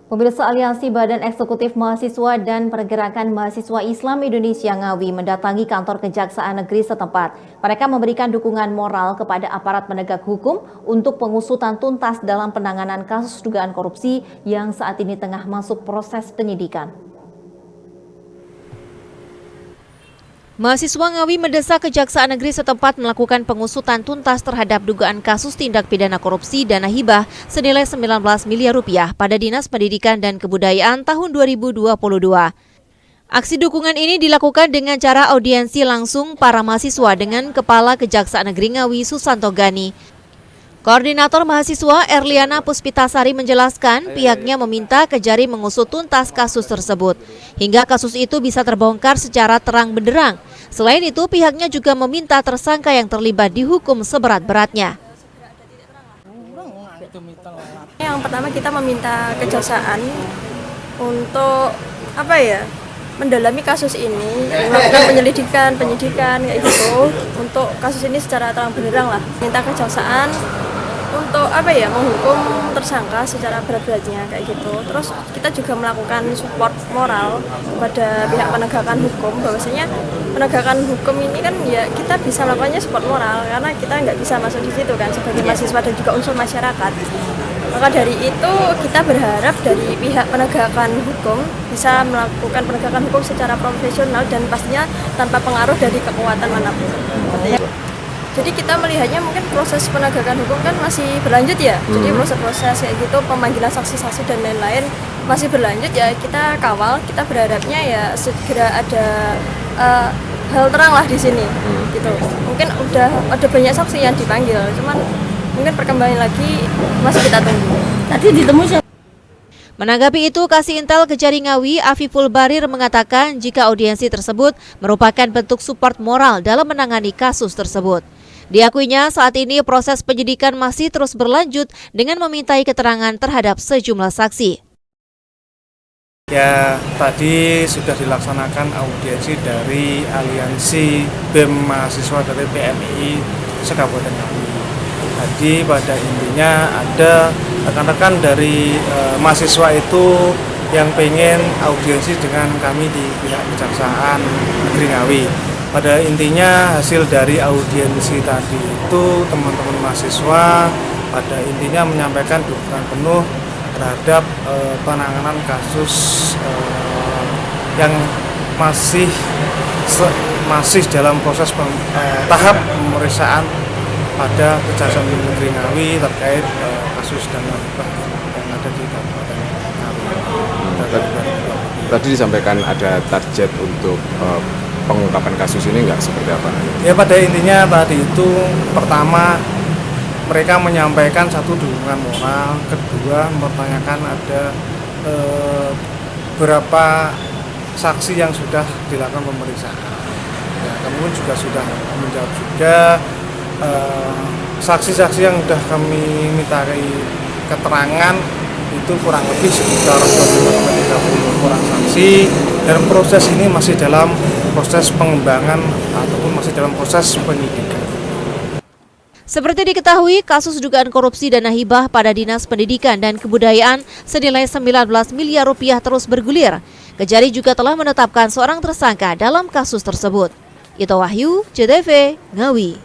Pemirsa Aliansi Badan Eksekutif Mahasiswa dan Pergerakan Mahasiswa Islam Indonesia Ngawi mendatangi kantor Kejaksaan Negeri setempat. Mereka memberikan dukungan moral kepada aparat penegak hukum untuk pengusutan tuntas dalam penanganan kasus dugaan korupsi yang saat ini tengah masuk proses penyidikan. Mahasiswa Ngawi mendesak Kejaksaan Negeri setempat melakukan pengusutan tuntas terhadap dugaan kasus tindak pidana korupsi dana hibah senilai 19 miliar rupiah pada Dinas Pendidikan dan Kebudayaan tahun 2022. Aksi dukungan ini dilakukan dengan cara audiensi langsung para mahasiswa dengan Kepala Kejaksaan Negeri Ngawi Susanto Gani. Koordinator mahasiswa Erliana Puspitasari menjelaskan pihaknya meminta Kejari mengusut tuntas kasus tersebut hingga kasus itu bisa terbongkar secara terang benderang. Selain itu, pihaknya juga meminta tersangka yang terlibat dihukum seberat-beratnya. Yang pertama kita meminta kejaksaan untuk mendalami kasus ini, melakukan penyidikan kayak gitu untuk kasus ini secara terang benderang lah. Minta kejaksaan untuk menghukum tersangka secara berat-beratnya kayak gitu. Terus kita juga melakukan support moral kepada pihak penegakan hukum, bahwasanya penegakan hukum ini kan ya kita bisa melakukannya support moral karena kita nggak bisa masuk di situ kan sebagai mahasiswa dan juga unsur masyarakat. Maka dari itu kita berharap dari pihak penegakan hukum bisa melakukan penegakan hukum secara profesional dan pastinya tanpa pengaruh dari kekuatan manapun. Jadi kita melihatnya mungkin proses penegakan hukum kan masih berlanjut ya. Jadi proses-proses kayak gitu, pemanggilan saksi-saksi dan lain-lain masih berlanjut ya. Kita kawal, kita berharapnya ya segera ada hal terang lah di sini. Gitu. Mungkin udah ada banyak saksi yang dipanggil, cuman mungkin perkembangan lagi masih kita tunggu. Tadi ditemu siapa? Menanggapi itu, Kasih Intel Kejari Ngawi Afiful Barir mengatakan jika audiensi tersebut merupakan bentuk support moral dalam menangani kasus tersebut. Diakuinya saat ini proses penyidikan masih terus berlanjut dengan memintai keterangan terhadap sejumlah saksi. Ya, tadi sudah dilaksanakan audiensi dari Aliansi BEM Mahasiswa dari PMI Sekabupaten Ngawi. Tadi pada intinya ada rekan-rekan dari mahasiswa itu yang pengen audiensi dengan kami di pihak Kejaksaan Negeri Ngawi. Pada intinya hasil dari audiensi tadi itu teman-teman mahasiswa pada intinya menyampaikan dukungan penuh terhadap penanganan kasus yang masih dalam proses tahap pemeriksaan pada Kejaksaan Negeri Ngawi terkait kasus dana hibah yang ada di Kabupaten Ngawi. Tadi disampaikan ada target untuk pengungkapan kasus ini nggak seperti apa? Ya pada intinya tadi itu pertama mereka menyampaikan satu dukungan moral, kedua mempertanyakan ada beberapa saksi yang sudah dilakukan pemeriksaan. Ya, kemudian juga sudah menjawab juga saksi-saksi yang sudah kami mintai keterangan itu kurang lebih sekitar 25-30 orang saksi dan proses ini masih dalam proses pengembangan ataupun masih dalam proses penyidikan. Seperti diketahui, kasus dugaan korupsi dana hibah pada Dinas Pendidikan dan Kebudayaan senilai 19 miliar rupiah terus bergulir. Kejari juga telah menetapkan seorang tersangka dalam kasus tersebut. Ito Wahyu, CTV, Ngawi.